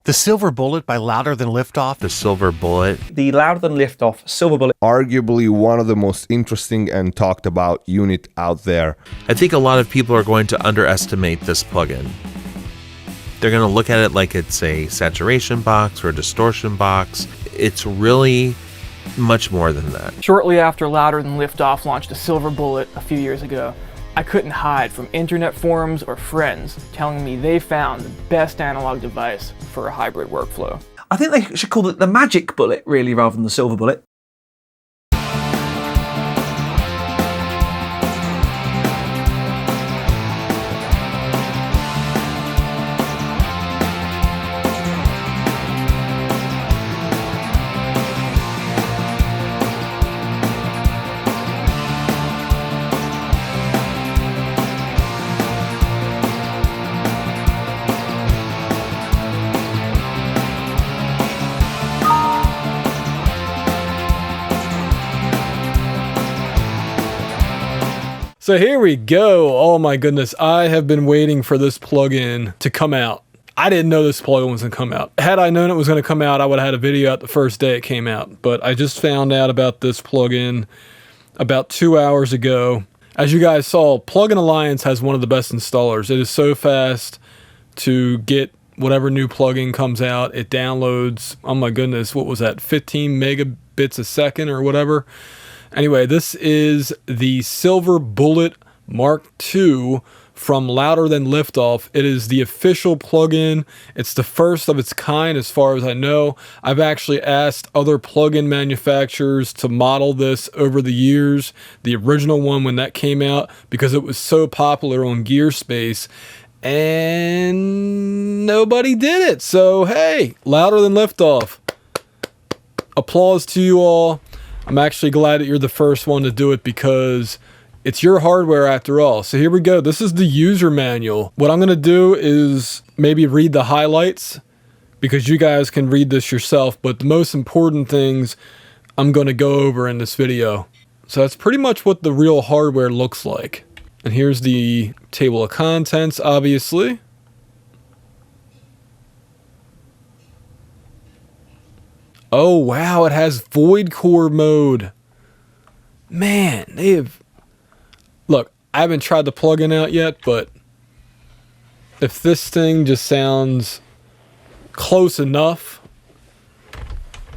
The Silver Bullet by Louder Than Liftoff. The Silver Bullet. The Louder Than Liftoff Silver Bullet. Arguably one of the most interesting and talked about unit out there. I think a lot of people are going to underestimate this plugin. They're going to look at it like it's a saturation box or a distortion box. It's really much more than that. Shortly after Louder Than Liftoff launched the Silver Bullet a few years ago, I couldn't hide from internet forums or friends telling me they found the best analog device for a hybrid workflow. I think they should call it the Magic Bullet, really, rather than the Silver Bullet. So here we go. Oh my goodness. I have been waiting for this plugin to come out. I didn't know this plugin was going to come out. Had I known it was going to come out, I would have had a video out the first day it came out. But I just found out about this plugin about 2 hours ago. As you guys saw, Plugin Alliance has one of the best installers. It is so fast to get whatever new plugin comes out. It downloads, oh my goodness, what was that, 15 megabits a second or whatever. Anyway, this is the Silver Bullet Mark II from Louder Than Liftoff. It is the official plugin. It's the first of its kind as far as I know. I've actually asked other plugin manufacturers to model this over the years. The original one when that came out, because it was so popular on Gearspace, and nobody did it. So hey, Louder Than Liftoff. Applause to you all. I'm actually glad that you're the first one to do it because it's your hardware after all. So here we go. This is the user manual. What I'm going to do is maybe read the highlights because you guys can read this yourself, but the most important things I'm going to go over in this video. So that's pretty much what the real hardware looks like. And here's the table of contents, obviously. Oh, wow, it has void core mode. Man, they have... Look, I haven't tried the plugin out yet, but if this thing just sounds close enough...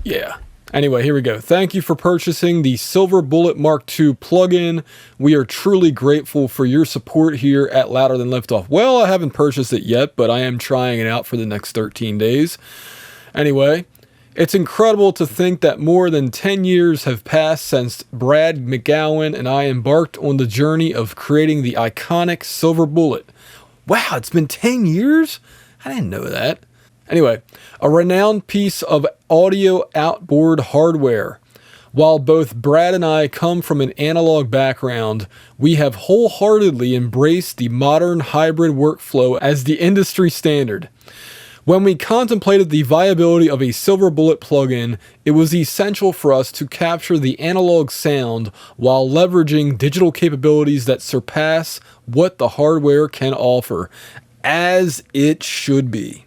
Yeah. Anyway, here we go. Thank you for purchasing the Silver Bullet Mark II plugin. We are truly grateful for your support here at Louder Than Liftoff. Well, I haven't purchased it yet, but I am trying it out for the next 13 days. Anyway... It's incredible to think that more than 10 years have passed since Brad McGowan and I embarked on the journey of creating the iconic Silver Bullet. Wow, it's been 10 years? I didn't know that. Anyway, a renowned piece of audio outboard hardware. While both Brad and I come from an analog background, we have wholeheartedly embraced the modern hybrid workflow as the industry standard. When we contemplated the viability of a Silver Bullet plugin, it was essential for us to capture the analog sound while leveraging digital capabilities that surpass what the hardware can offer, as it should be.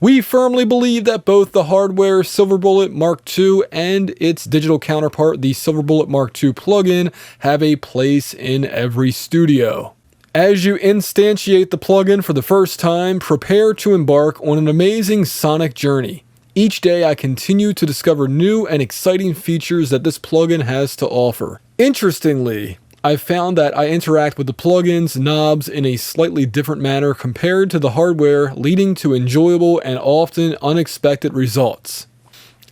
We firmly believe that both the hardware Silver Bullet Mark II and its digital counterpart, the Silver Bullet Mark II plugin, have a place in every studio. As you instantiate the plugin for the first time, prepare to embark on an amazing sonic journey. Each day I continue to discover new and exciting features that this plugin has to offer. Interestingly, I've found that I interact with the plugin's knobs in a slightly different manner compared to the hardware, leading to enjoyable and often unexpected results.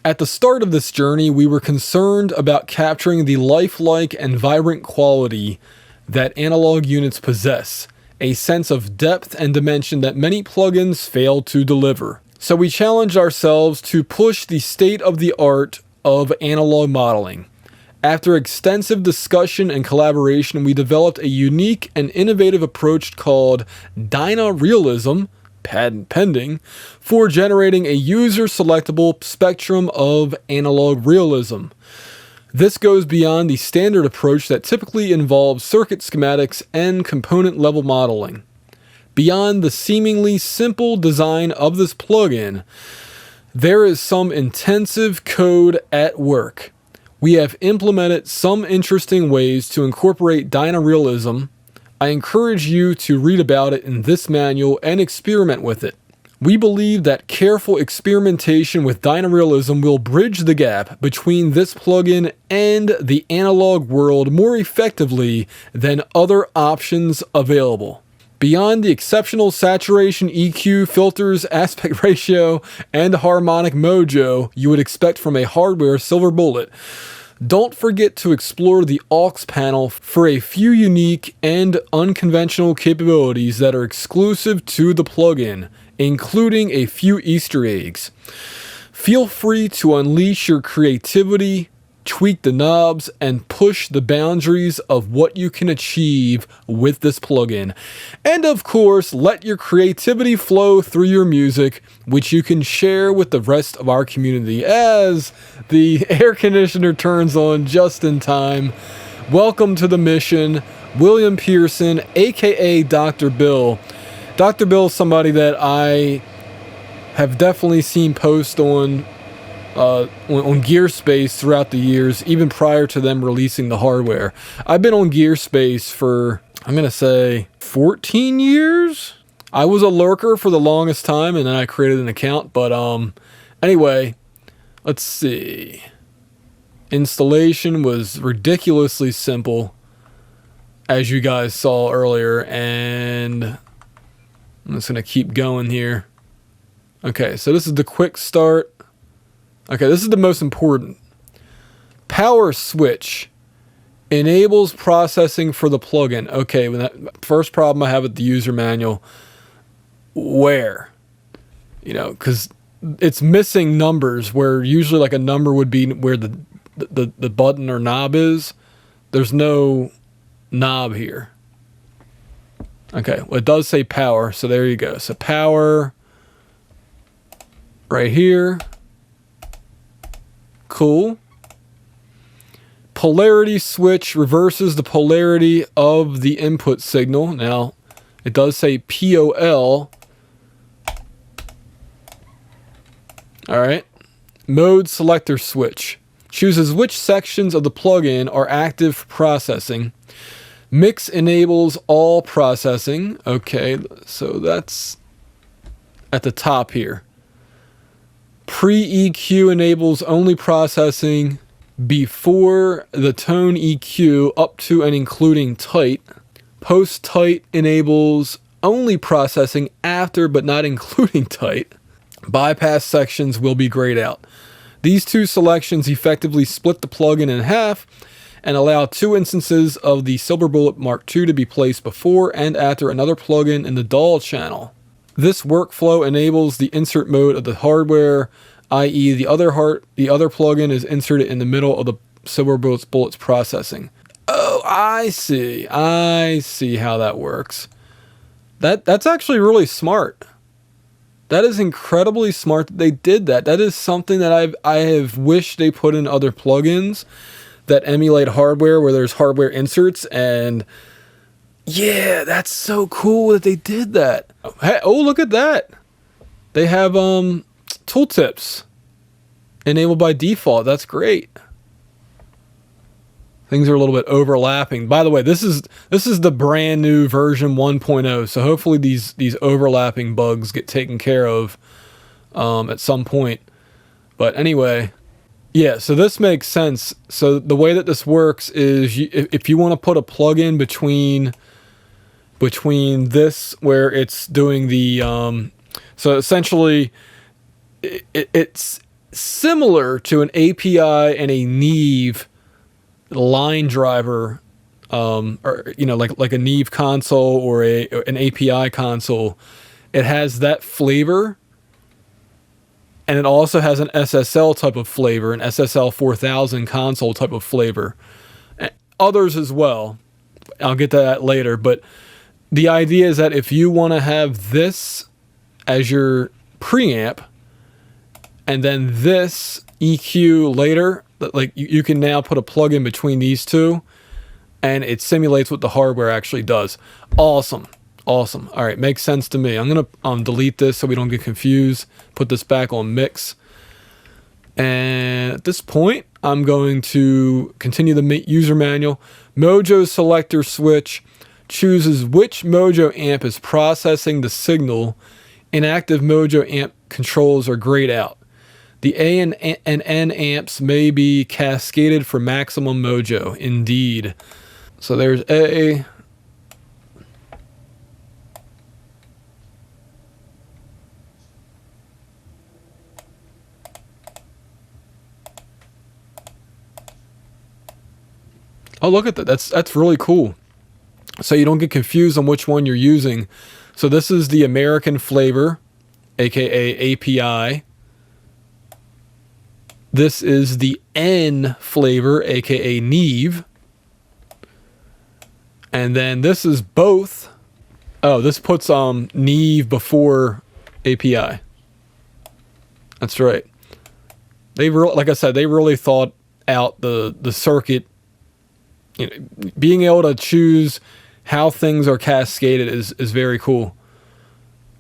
At the start of this journey, we were concerned about capturing the lifelike and vibrant quality that analog units possess, a sense of depth and dimension that many plugins fail to deliver. So we challenged ourselves to push the state of the art of analog modeling. After extensive discussion and collaboration, we developed a unique and innovative approach called Dynarealism, patent pending, for generating a user-selectable spectrum of analog realism. This goes beyond the standard approach that typically involves circuit schematics and component level modeling. Beyond the seemingly simple design of this plugin, there is some intensive code at work. We have implemented some interesting ways to incorporate dynarealism. I encourage you to read about it in this manual and experiment with it. We believe that careful experimentation with dynarealism will bridge the gap between this plugin and the analog world more effectively than other options available. Beyond the exceptional saturation, EQ, filters, aspect ratio, and harmonic mojo you would expect from a hardware silver bullet, don't forget to explore the aux panel for a few unique and unconventional capabilities that are exclusive to the plugin, including a few Easter eggs. Feel free to unleash your creativity, tweak the knobs, and push the boundaries of what you can achieve with this plugin. And of course, let your creativity flow through your music, which you can share with the rest of our community. As the air conditioner turns on just in time, welcome to the mission, William Pearson, aka Dr. Bill. Dr. Bill is somebody that I have definitely seen post on GearSpace throughout the years, even prior to them releasing the hardware. I've been on GearSpace for, I'm going to say, 14 years? I was a lurker for the longest time, and then I created an account, but anyway, let's see. Installation was ridiculously simple, as you guys saw earlier, and I'm just going to keep going here. Okay, so this is the quick start. Okay, this is the most important. Power switch enables processing for the plugin. Okay, when that first problem I have with the user manual, where? You know, because it's missing numbers where usually like a number would be where the button or knob is. There's no knob here. Okay, well it does say power, so there you go. So power right here. Cool. Polarity switch reverses the polarity of the input signal. Now, it does say POL. Alright. Mode selector switch. Chooses which sections of the plugin are active for processing. Mix enables all processing. Okay, so that's at the top here. Pre-EQ enables only processing before the tone EQ up to and including tight. Post-tight enables only processing after but not including tight. Bypass sections will be grayed out. These two selections effectively split the plugin in half and allow two instances of the Silver Bullet Mark II to be placed before and after another plugin in the DAW channel. This workflow enables the insert mode of the hardware, i.e. the other plugin is inserted in the middle of the Silver Bullet's processing. Oh, I see how that works. That's actually really smart. That is incredibly smart that they did that. That is something that I have wished they put in other plugins that emulate hardware where there's hardware inserts, and yeah, that's so cool that they did that. Hey, oh, look at that. They have tooltips enabled by default. That's great. Things are a little bit overlapping. By the way, this is the brand new version 1.0, so hopefully these overlapping bugs get taken care of at some point. But anyway, yeah, so this makes sense. So the way that this works is if you want to put a plugin between this where it's doing the so essentially it's similar to an API and a Neve line driver, or you know, like a Neve console or an API console. It has that flavor, and it also has an SSL type of flavor, an SSL 4000 console type of flavor. Others as well. I'll get to that later, but the idea is that if you want to have this as your preamp and then this EQ later, like you can now put a plug-in between these two and it simulates what the hardware actually does. Awesome. Awesome. All right, makes sense to me. I'm going to delete this so we don't get confused. Put this back on mix. And at this point, I'm going to continue the user manual. Mojo selector switch chooses which Mojo amp is processing the signal. Inactive Mojo amp controls are grayed out. The A and N amps may be cascaded for maximum Mojo. Indeed. So there's A. Oh, look at that. That's really cool. So you don't get confused on which one you're using. So this is the American flavor, aka API. This is the N flavor, aka Neve. And then this is both. Oh, this puts Neve before API. That's right. Like I said, they really thought out the circuit. You know, being able to choose how things are cascaded is very cool.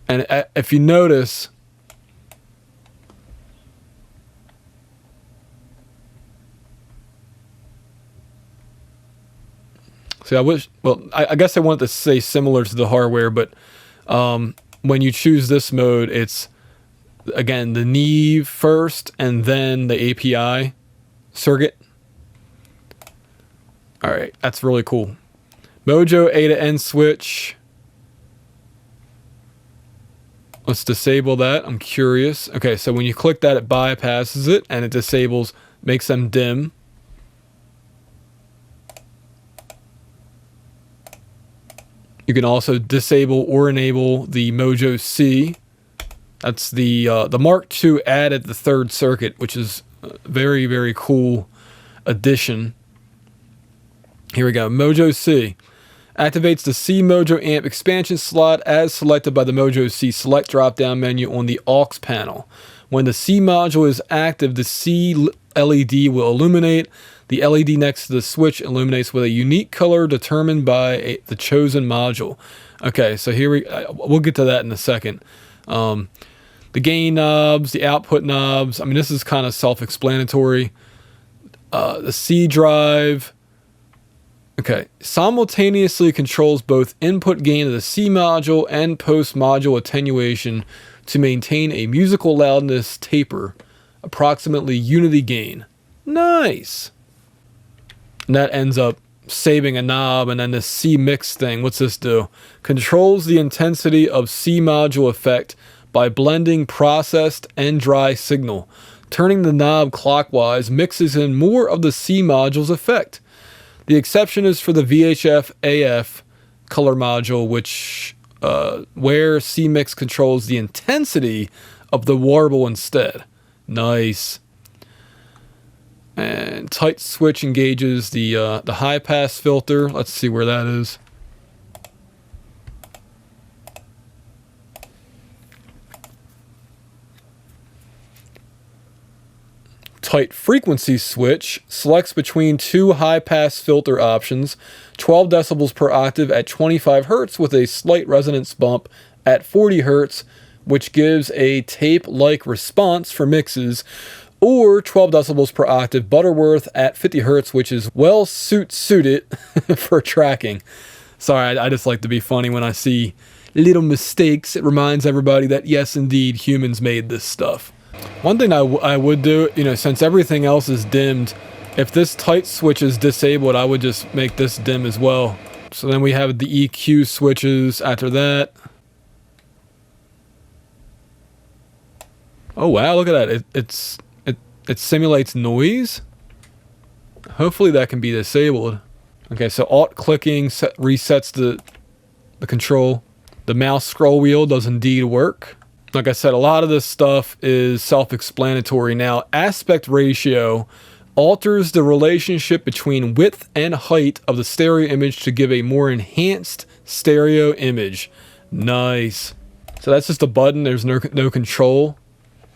And if you notice, see, I guess I wanted to say similar to the hardware, but when you choose this mode, it's again the Neve first and then the API circuit. All right, that's really cool. Mojo A to N switch. Let's disable that. I'm curious. Okay, so when you click that, it bypasses it and it disables, makes them dim. You can also disable or enable the Mojo C. That's the Mark II added the third circuit, which is a very, very cool addition. Here we go. Mojo C activates the C Mojo amp expansion slot as selected by the Mojo C select drop-down menu on the aux panel. When the C module is active, the C LED will illuminate. The LED next to the switch illuminates with a unique color determined by the chosen module. Okay, so here we'll get to that in a second. The gain knobs, the output knobs. I mean, this is kind of self-explanatory. The C drive. Okay, simultaneously controls both input gain of the C module and post module attenuation to maintain a musical loudness taper, approximately unity gain. Nice. And that ends up saving a knob, and then this C mix thing, what's this do? Controls the intensity of C module effect by blending processed and dry signal. Turning the knob clockwise mixes in more of the C module's effect. The exception is for the VHF AF color module, which where C-Mix controls the intensity of the warble instead. Nice. And tight switch engages the high-pass filter. Let's see where that is. Tight frequency switch selects between two high-pass filter options, 12 decibels per octave at 25 Hz with a slight resonance bump at 40 Hz, which gives a tape-like response for mixes, or 12 decibels per octave Butterworth at 50 Hz, which is well suited for tracking. Sorry, I just like to be funny when I see little mistakes. It reminds everybody that yes, indeed, humans made this stuff. One thing I would do, since everything else is dimmed, if this tight switch is disabled, I would just make this dim as well. So then we have the EQ switches after that. Oh wow, look at that. It simulates noise. Hopefully that can be disabled. Okay, so alt clicking resets the control. The mouse scroll wheel does indeed work. Like I said, a lot of this stuff is self-explanatory. Now, aspect ratio alters the relationship between width and height of the stereo image to give a more enhanced stereo image. Nice. So that's just a button. There's no control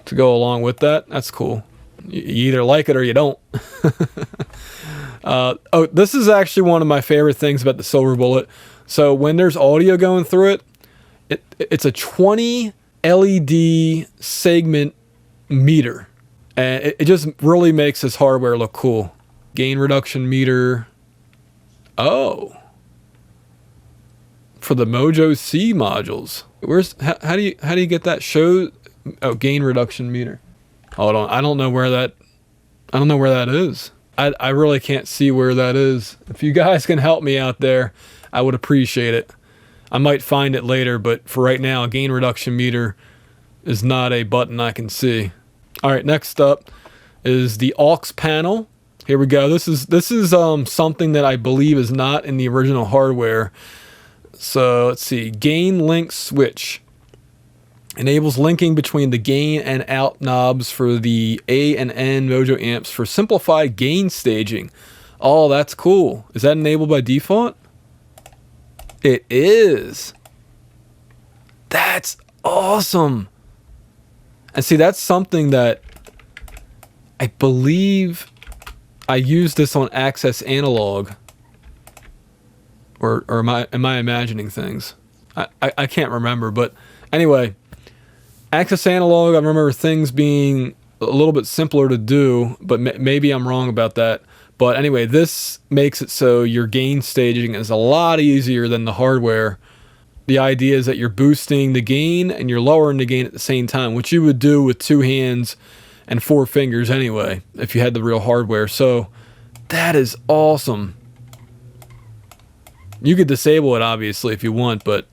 to go along with that. That's cool. You either like it or you don't. This is actually one of my favorite things about the Silver Bullet. So when there's audio going through it's a 20 LED segment meter. And it just really makes this hardware look cool. Gain reduction meter. Oh. For the Mojo C modules. How do you get that show? Oh, gain reduction meter. Hold on. I don't know where that is. I really can't see where that is. If you guys can help me out there, I would appreciate it. I might find it later, but for right now, a gain reduction meter is not a button I can see. All right, next up is the aux panel. Here we go. This is something that I believe is not in the original hardware. So let's see. Gain link switch enables linking between the gain and out knobs for the A and N Mojo amps for simplified gain staging. Oh, that's cool. Is that enabled by default? It is. That's awesome. And see, that's something that I believe I used this on Access Analog. Or am I imagining things? I can't remember. But anyway, Access Analog, I remember things being a little bit simpler to do, but maybe I'm wrong about that. But anyway, this makes it so your gain staging is a lot easier than the hardware. The idea is that you're boosting the gain and you're lowering the gain at the same time, which you would do with 2 hands and 4 fingers anyway, if you had the real hardware. So that is awesome. You could disable it, obviously, if you want, but,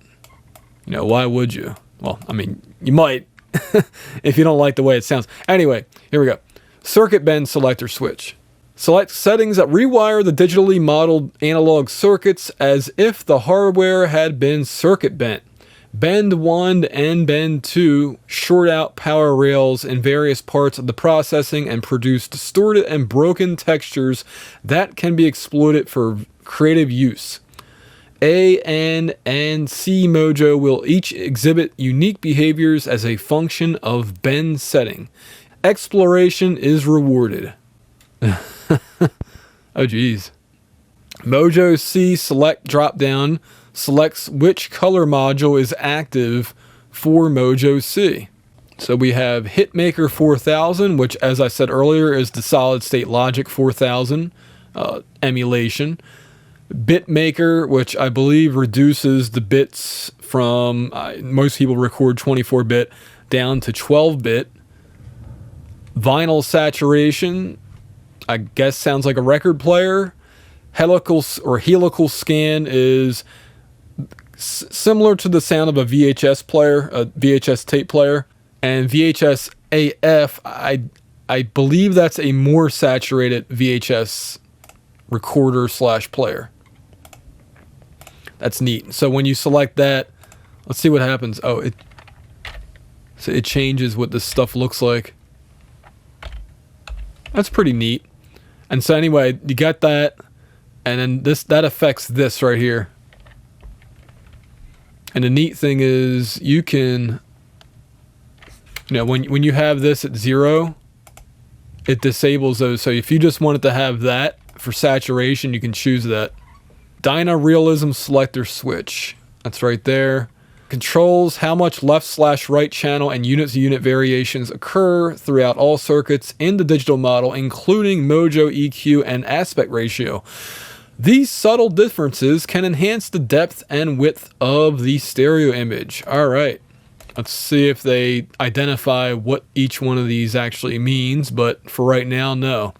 why would you? Well, I mean, you might if you don't like the way it sounds. Anyway, here we go. Circuit bend selector switch. Select settings that rewire the digitally modeled analog circuits as if the hardware had been circuit bent. Bend 1 and bend 2 short out power rails in various parts of the processing and produce distorted and broken textures that can be exploited for creative use. A, N, and C Mojo will each exhibit unique behaviors as a function of bend setting. Exploration is rewarded. Oh geez. Mojo C select drop-down selects which color module is active for Mojo C. So we have Hitmaker 4000, which, as I said earlier, is the solid state logic 4000 emulation. Bitmaker, which I believe reduces the bits from, most people record 24-bit down to 12-bit. Vinyl saturation, I guess sounds like a record player. Helical scan is similar to the sound of a VHS player, a VHS tape player. And VHS AF, I believe that's a more saturated VHS recorder / player. That's neat. So when you select that, let's see what happens. Oh, it changes what this stuff looks like. That's pretty neat. And so anyway, you got that, and then that affects this right here. And the neat thing is you can, when you have this at 0, it disables those. So if you just wanted to have that for saturation, you can choose that. Dyna Realism selector switch. That's right there. Controls how much left/right channel and unit-to-unit variations occur throughout all circuits in the digital model, including Mojo EQ and aspect ratio. These subtle differences can enhance the depth and width of the stereo image. All right. Let's see if they identify what each one of these actually means, but for right now, no.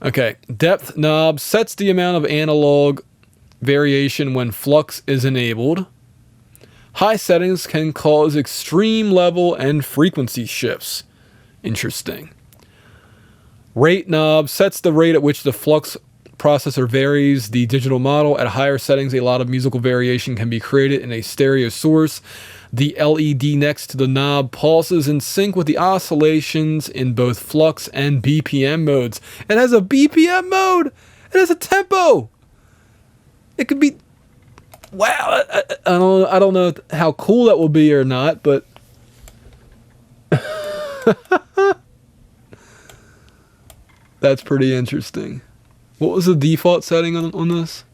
Okay. Depth knob sets the amount of analog variation when flux is enabled. High settings can cause extreme level and frequency shifts. Interesting. Rate knob sets the rate at which the flux processor varies the digital model. At higher settings, a lot of musical variation can be created in a stereo source. The LED next to the knob pulses in sync with the oscillations in both flux and BPM modes. It has a BPM mode! It has a tempo! It could be... Wow, I don't know how cool that will be or not, but... That's pretty interesting. What was the default setting on this?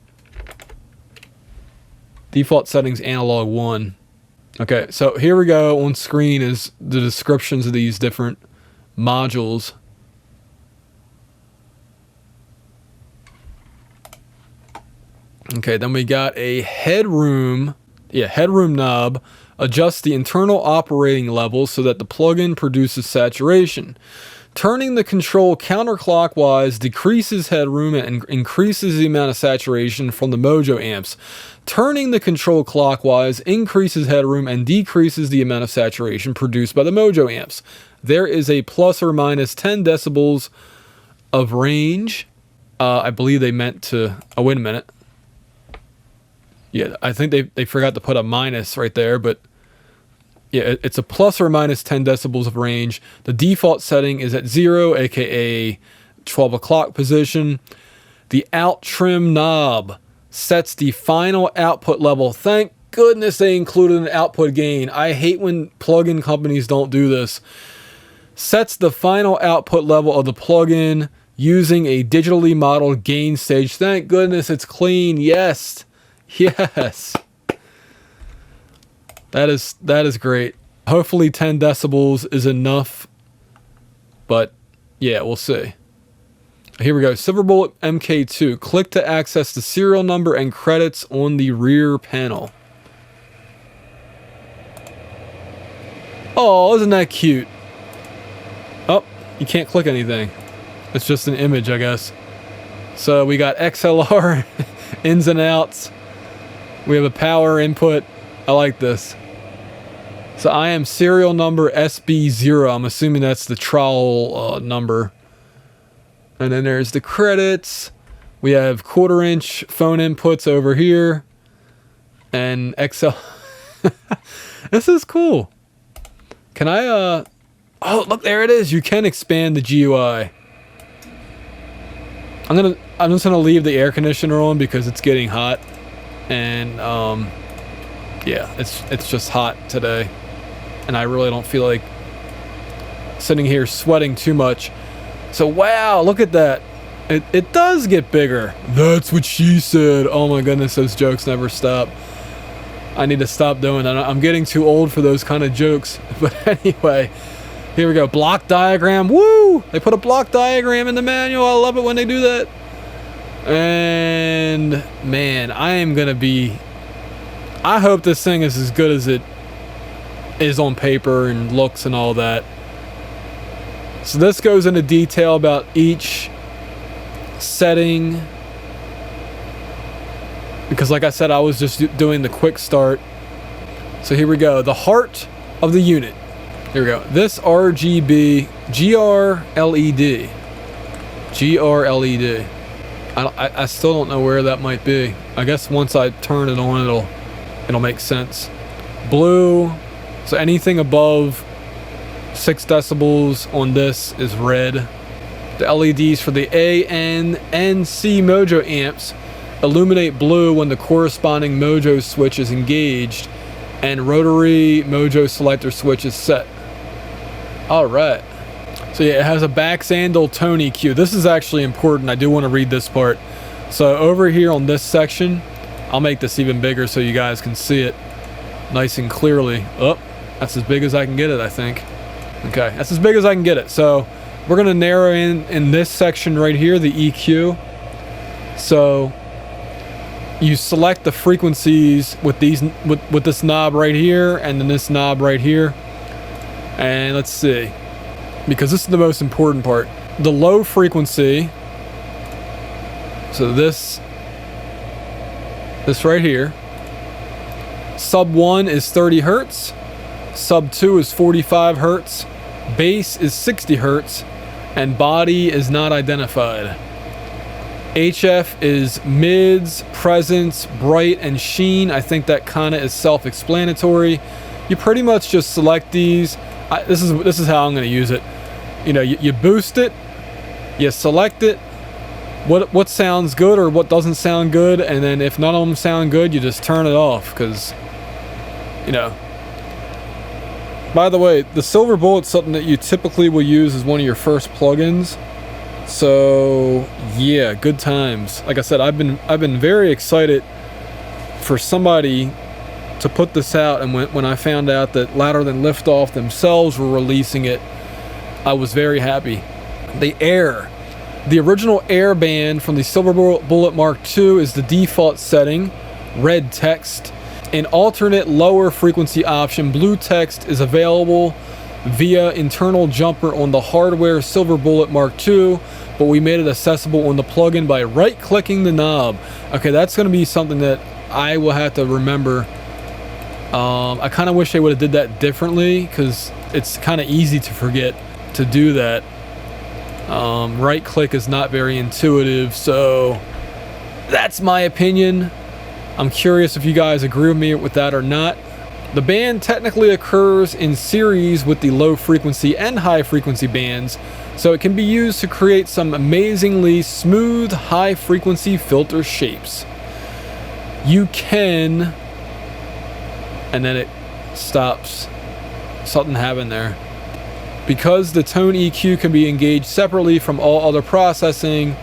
Default settings analog 1. Okay, so here we go. On screen is the descriptions of these different modules. Okay, then we got a headroom knob. Adjust the internal operating levels so that the plugin produces saturation. Turning the control counterclockwise decreases headroom and increases the amount of saturation from the Mojo amps. Turning the control clockwise increases headroom and decreases the amount of saturation produced by the Mojo amps. There is a plus or minus 10 decibels of range. I believe they meant to... Oh, wait a minute. Yeah, I think they forgot to put a minus right there, but... Yeah, it's a plus or minus 10 decibels of range. The default setting is at 0, aka 12 o'clock position. The out trim knob sets the final output level. Thank goodness they included an output gain. I hate when plugin companies don't do this. Sets the final output level of the plugin using a digitally modeled gain stage. Thank goodness it's clean. Yes. Yes. That is great. Hopefully 10 decibels is enough, but yeah, we'll see. Here we go. Silverbolt MK2. Click to access the serial number and credits on the rear panel. Oh, isn't that cute? Oh, you can't click anything. It's just an image, I guess. So we got XLR ins and outs. We have a power input. I like this. So I am serial number SB0. I'm assuming that's the trowel number. And then there's the credits. We have 1/4 inch phone inputs over here. And XL. This is cool. Can I, oh, look, there it is. You can expand the GUI. I'm just gonna leave the air conditioner on because it's getting hot. And, yeah, it's just hot today. And I really don't feel like sitting here sweating too much. So, wow, look at that. It does get bigger. That's what she said. Oh my goodness, those jokes never stop. I need to stop doing that. I'm getting too old for those kind of jokes. But anyway, here we go. Block diagram. Woo! They put a block diagram in the manual. I love it when they do that. And, man, I hope this thing is as good as it is on paper and looks and all that. So this goes into detail about each setting. Because like I said, I was just doing the quick start. So here we go. The heart of the unit. Here we go. This RGB GRLED. GRLED. I still don't know where that might be. I guess once I turn it on, it'll make sense. Blue. So anything above 6 decibels on this is red. The LEDs for the A, N, and C Mojo amps illuminate blue when the corresponding Mojo switch is engaged and rotary Mojo selector switch is set. Alright. So yeah, it has a Baxandal tone EQ. This is actually important. I do want to read this part. So over here on this section, I'll make this even bigger so you guys can see it nice and clearly. Oh, that's as big as I can get it, I think. Okay, that's as big as I can get it. So we're going to narrow in this section right here, the EQ. So you select the frequencies with with this knob right here and then this knob right here. And let's see, because this is the most important part. The low frequency, so this right here, sub 1 is 30 hertz, sub 2 is 45 hertz, bass is 60 hertz, and body is not identified. HF is mids, presence, bright, and sheen. I think that kind of is self-explanatory. You pretty much just select these. This is how I'm going to use it. You know, you boost it, you select it, what sounds good or what doesn't sound good, and then if none of them sound good, you just turn it off, because, you know. By the way, the Silver Bullet's something that you typically will use as one of your first plugins. So yeah, good times. Like I said, I've been very excited for somebody to put this out, and when I found out that Louder Than Liftoff themselves were releasing it, I was very happy. The original air band from the Silver Bullet Mark II is the default setting, red text. An alternate lower frequency option, blue text, is available via internal jumper on the hardware Silver Bullet Mark II, but we made it accessible on the plugin by right-clicking the knob. Okay, that's going to be something that I will have to remember. I kind of wish they would have did that differently, because it's kind of easy to forget to do that. Right click is not very intuitive, so that's my opinion. I'm curious if you guys agree with me with that or not. The band technically occurs in series with the low frequency and high frequency bands, so it can be used to create some amazingly smooth high frequency filter shapes. You can, and then it stops. Something happened there. Because the tone EQ can be engaged separately from all other processing,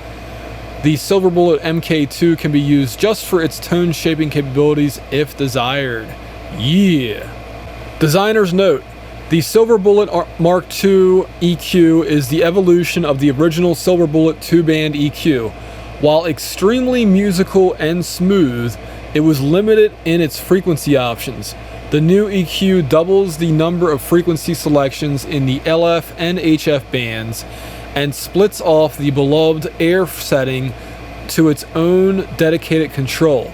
the Silver Bullet MK2 can be used just for its tone shaping capabilities if desired. Yeah. Designer's note: the Silver Bullet Mark II EQ is the evolution of the original Silver Bullet 2-band EQ. While extremely musical and smooth, it was limited in its frequency options. The new EQ doubles the number of frequency selections in the LF and HF bands and splits off the beloved air setting to its own dedicated control.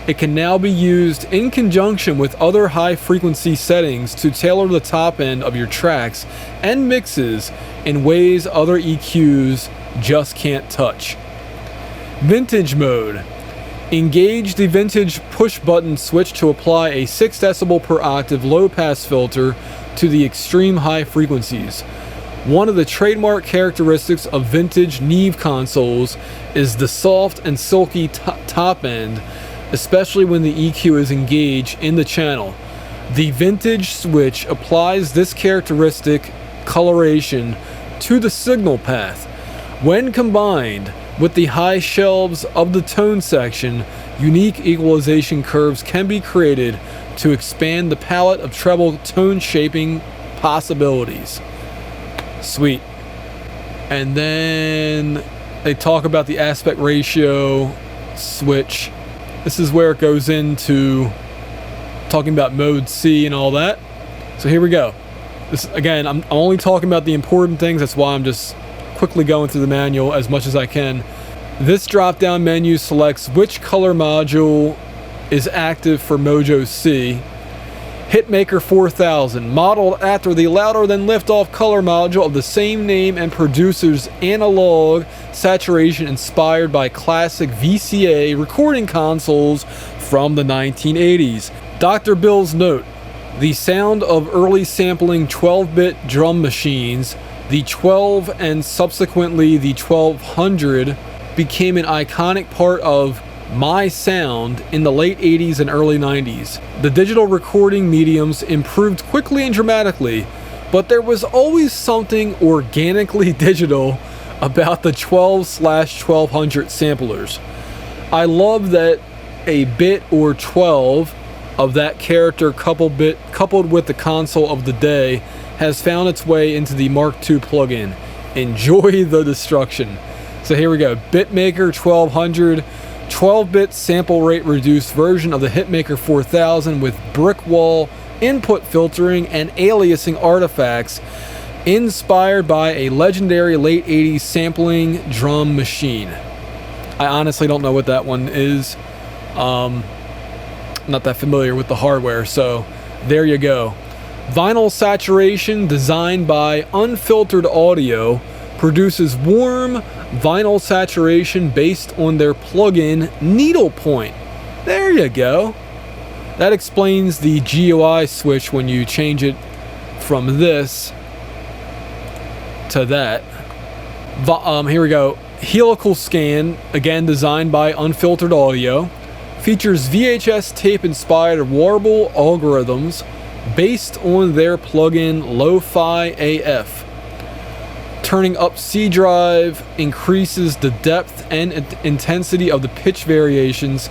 It can now be used in conjunction with other high frequency settings to tailor the top end of your tracks and mixes in ways other EQs just can't touch. Vintage mode. Engage the vintage push button switch to apply a 6 decibel per octave low pass filter to the extreme high frequencies. One of the trademark characteristics of vintage Neve consoles is the soft and silky top end, especially when the EQ is engaged in the channel. The vintage switch applies this characteristic coloration to the signal path. When combined with the high shelves of the tone section, unique equalization curves can be created to expand the palette of treble tone shaping possibilities. Sweet. And then they talk about the aspect ratio switch. This is where it goes into talking about mode C and all that. So here we go. This, again, I'm only talking about the important things. That's why I'm just quickly going through the manual as much as I can. This drop-down menu selects which color module is active for Mojo C. Hitmaker 4000, modeled after the Louder Than Liftoff color module of the same name and produces analog saturation inspired by classic VCA recording consoles from the 1980s. Dr. Bill's note: the sound of early sampling 12-bit drum machines, the 12 and subsequently the 1200, became an iconic part of my sound in the late 80s and early 90s. The digital recording mediums improved quickly and dramatically, but there was always something organically digital about the 12/1200 samplers. I love that a bit or 12 of that character coupled with the console of the day has found its way into the Mark II plugin. Enjoy the destruction. So here we go. Bitmaker 1200, 12-bit sample rate reduced version of the Hitmaker 4000 with brick wall input filtering and aliasing artifacts inspired by a legendary late 80s sampling drum machine. I honestly don't know what that one is. Not that familiar with the hardware, so there you go. Vinyl saturation designed by Unfiltered Audio produces warm vinyl saturation based on their plugin Needlepoint. There you go. That explains the GUI switch when you change it from this to that. Here we go. Helical scan, again designed by Unfiltered Audio, features VHS tape inspired warble algorithms based on their plugin Lo-Fi AF. Turning up C drive increases the depth and intensity of the pitch variations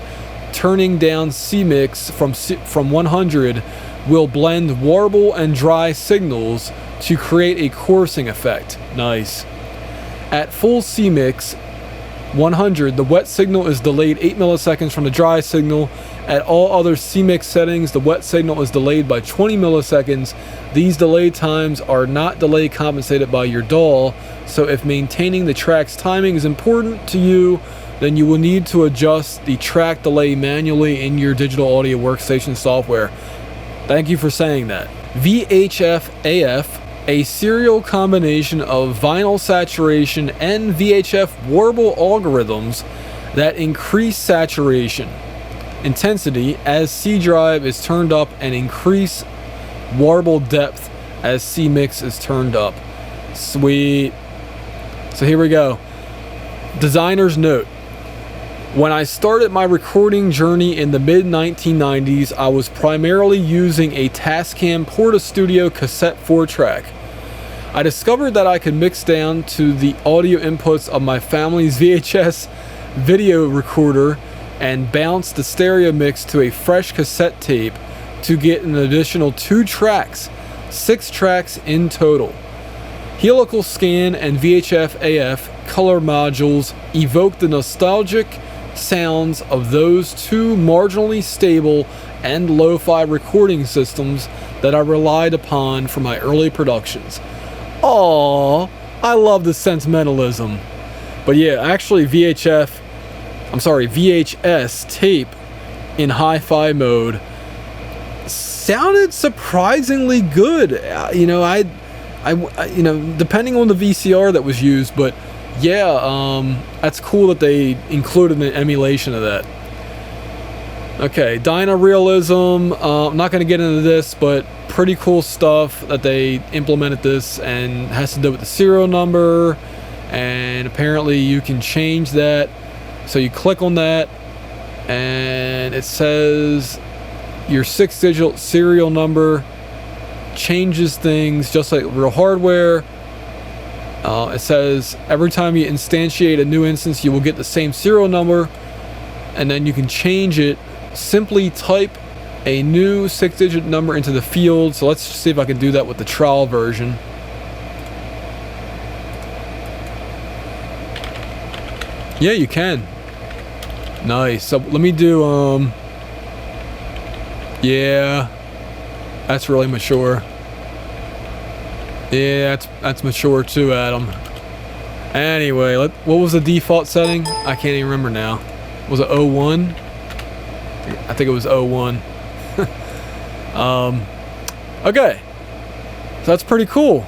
turning down C-mix from 100 will blend warble and dry signals to create a coursing effect. Nice. At full C-mix 100, the wet signal is delayed 8 milliseconds from the dry signal. At all other C-mix settings, the wet signal is delayed by 20 milliseconds. These delay times are not delay compensated by your DAW, so if maintaining the track's timing is important to you, then you will need to adjust the track delay manually in your digital audio workstation software. Thank you for saying that. VHF AF, a serial combination of vinyl saturation and VHF warble algorithms that increase saturation intensity as C drive is turned up and increase warble depth as C mix is turned up. Sweet. So here we go. Designer's note. When I started my recording journey in the mid-1990s, I was primarily using a Tascam Portastudio cassette 4-track. I discovered that I could mix down to the audio inputs of my family's VHS video recorder and bounce the stereo mix to a fresh cassette tape to get an additional 2 tracks, 6 tracks in total. Helical scan and VHF AF color modules evoke the nostalgic sounds of those 2 marginally stable and lo-fi recording systems that I relied upon for my early productions. Aww, I love the sentimentalism. But yeah, actually VHS tape in hi-fi mode sounded surprisingly good. I depending on the VCR that was used, but yeah, that's cool that they included an emulation of that. Okay, Dynarealism. I'm not going to get into this, but pretty cool stuff that they implemented this, and has to do with the serial number, and apparently you can change that. So you click on that, and it says your 6-digit serial number changes things just like real hardware. It says every time you instantiate a new instance, you will get the same serial number, and then you can change it. Simply type a new 6-digit number into the field. So let's see if I can do that with the trial version. Yeah, you can. Nice. So let me do yeah, that's really mature. Yeah, that's mature too, Adam. Anyway, what was the default setting? I can't even remember now. Was it 01? I think it was 01. Okay, so that's pretty cool.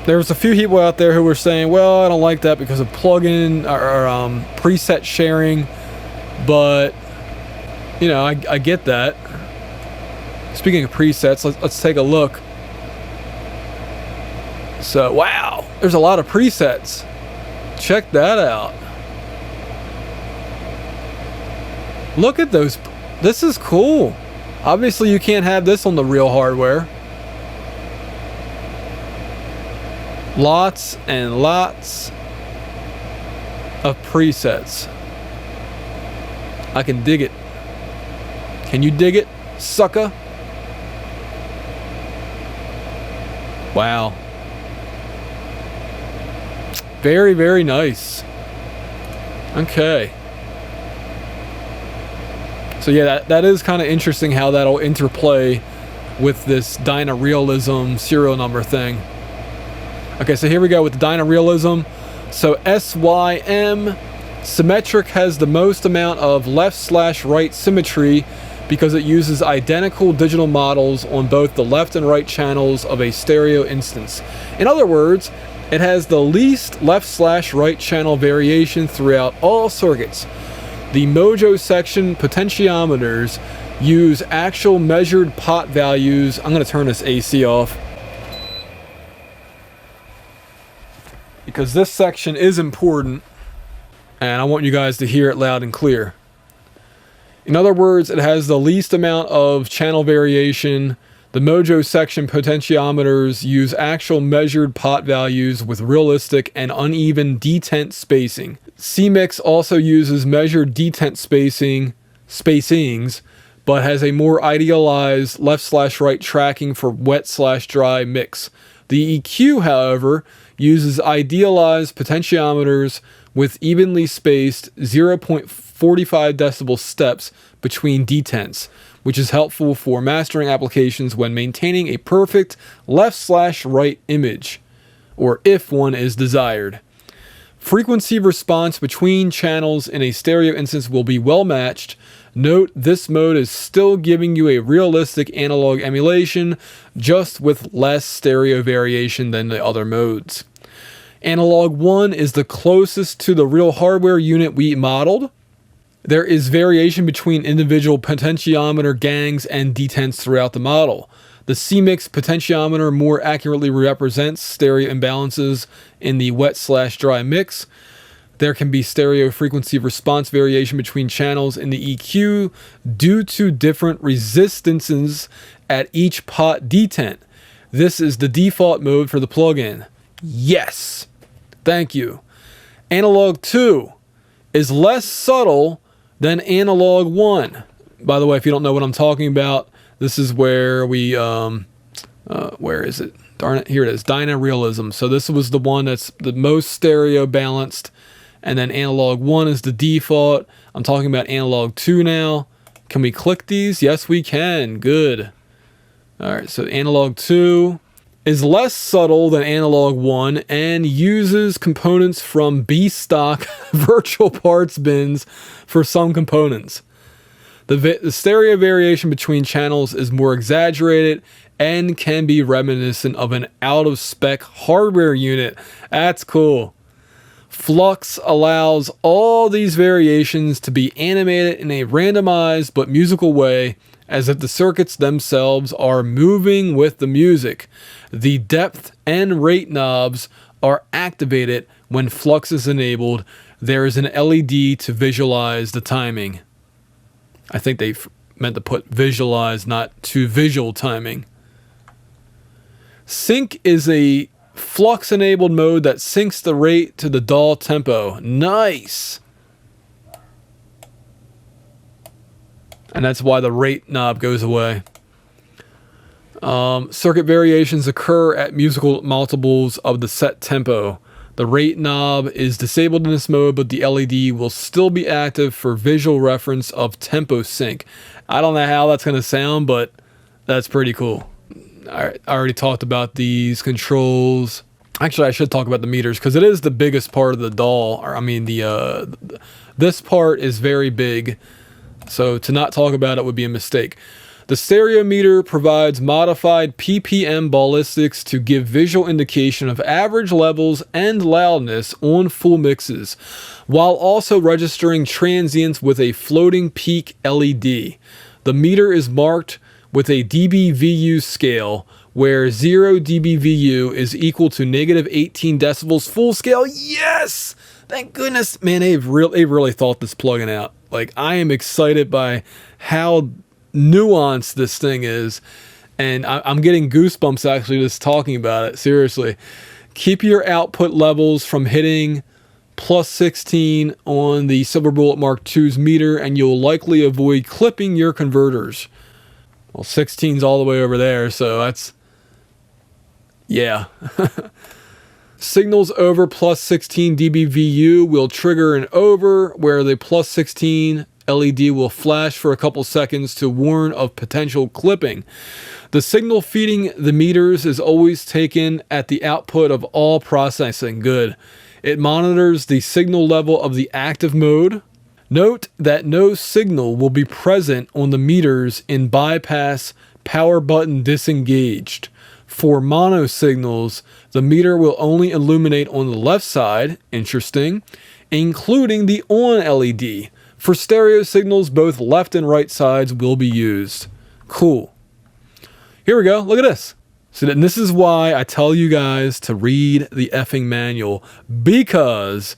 There was a few people out there who were saying, well, I don't like that because of plugin or preset sharing, but I get that. Speaking of presets, let's take a look. So, wow, there's a lot of presets. Check that out. Look at those. This is cool. Obviously, you can't have this on the real hardware. Lots and lots of presets. I can dig it. Can you dig it, sucker? Wow. Very, very nice. Okay. So yeah, that is kind of interesting how that'll interplay with this Dynarealism serial number thing. Okay, so here we go with the Dynarealism. So SYM, symmetric, has the most amount of left/right symmetry because it uses identical digital models on both the left and right channels of a stereo instance. In other words, it has the least left/right channel variation throughout all circuits. The Mojo section potentiometers use actual measured pot values. I'm going to turn this AC off because this section is important and I want you guys to hear it loud and clear. In other words, it has the least amount of channel variation. The Mojo section potentiometers use actual measured pot values with realistic and uneven detent spacing. C-Mix also uses measured detent spacing spacings, but has a more idealized left/right tracking for wet/dry mix. The EQ, however, uses idealized potentiometers with evenly spaced 0.45 decibel steps between detents, which is helpful for mastering applications when maintaining a perfect left/right image, or if one is desired. Frequency response between channels in a stereo instance will be well matched. Note, this mode is still giving you a realistic analog emulation, just with less stereo variation than the other modes. Analog 1 is the closest to the real hardware unit we modeled. There is variation between individual potentiometer gangs and detents throughout the model. The C-mix potentiometer more accurately represents stereo imbalances in the wet/dry mix. There can be stereo frequency response variation between channels in the EQ due to different resistances at each pot detent. This is the default mode for the plugin. Yes! Thank you. Analog 2 is less subtle than Analog 1. By the way, if you don't know what I'm talking about, this is where we, where is it? Darn it, here it is, Dynarealism. So this was the one that's the most stereo balanced, and then Analog 1 is the default. I'm talking about Analog 2 now. Can we click these? Yes, we can. Good. All right, so Analog 2 is less subtle than Analog 1 and uses components from B-stock virtual parts bins for some components. The stereo variation between channels is more exaggerated and can be reminiscent of an out-of-spec hardware unit. That's cool. Flux allows all these variations to be animated in a randomized but musical way, as if the circuits themselves are moving with the music. The depth and rate knobs are activated when flux is enabled. There is an LED to visualize the timing. I think they meant to put visualize, not to visual timing. Sync is a flux-enabled mode that syncs the rate to the DAW tempo. Nice! And that's why the rate knob goes away. Circuit variations occur at musical multiples of the set tempo. The rate knob is disabled in this mode, but the LED will still be active for visual reference of tempo sync. I don't know how that's going to sound, but that's pretty cool. I already talked about these controls. Actually, I should talk about the meters because it is the biggest part of the DAW. I mean, this part is very big, so to not talk about it would be a mistake. The stereo meter provides modified ppm ballistics to give visual indication of average levels and loudness on full mixes, while also registering transients with a floating peak LED. The meter is marked with a dBVU scale, where 0 dBVU is equal to negative 18 decibels full scale. Yes! Thank goodness. Man, they've really thought this plugin out. Like, I am excited by how nuanced this thing is, and I'm getting goosebumps actually just talking about it. Seriously. Keep your output levels from hitting plus 16 on the Silver Bullet Mark II's meter, and you'll likely avoid clipping your converters. Well, 16's all the way over there, so that's... yeah. Signals over plus 16 dBVU will trigger an over, where the plus 16 LED will flash for a couple seconds to warn of potential clipping. The signal feeding the meters is always taken at the output of all processing. Good. It monitors the signal level of the active mode. Note that no signal will be present on the meters in bypass power button disengaged. For mono signals, the meter will only illuminate on the left side, interesting, including the on LED. For stereo signals, both left and right sides will be used. Cool. Here we go. Look at this. So this is why I tell you guys to read the effing manual, because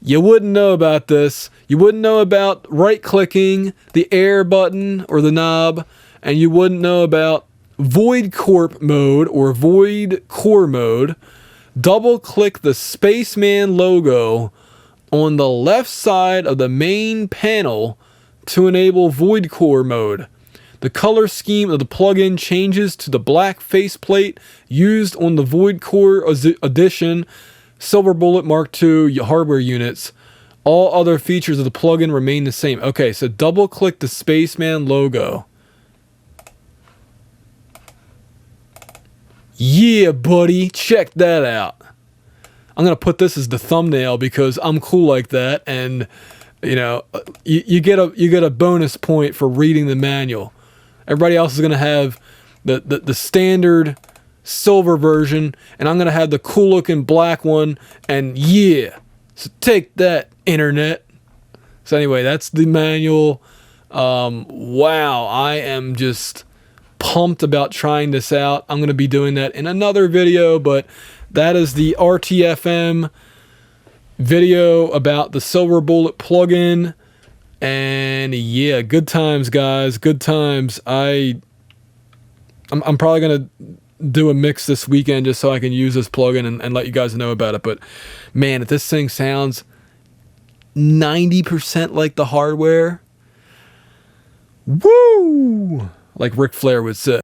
you wouldn't know about this. You wouldn't know about right-clicking the air button or the knob, and you wouldn't know about void corp mode or void core mode. Double-click the Spaceman logo on the left side of the main panel to enable void core mode. The color scheme of the plugin changes to the black faceplate used on the void core edition Silver Bullet Mark II hardware units. All other features of the plugin remain the same. Okay, so double click the Spaceman logo. Yeah, buddy, check that out. I'm going to put this as the thumbnail because I'm cool like that, and you know, you get a bonus point for reading the manual. Everybody else is going to have the standard silver version, and I'm going to have the cool looking black one, and yeah, so take that, internet. So anyway, that's the manual. Wow, I am just pumped about trying this out. I'm going to be doing that in another video, but that is the RTFM video about the Silver Bullet plugin. And yeah, good times, guys, good times. I'm probably going to do a mix this weekend just so I can use this plugin and let you guys know about it. But man, if this thing sounds 90% like the hardware, woo, like Ric Flair would say.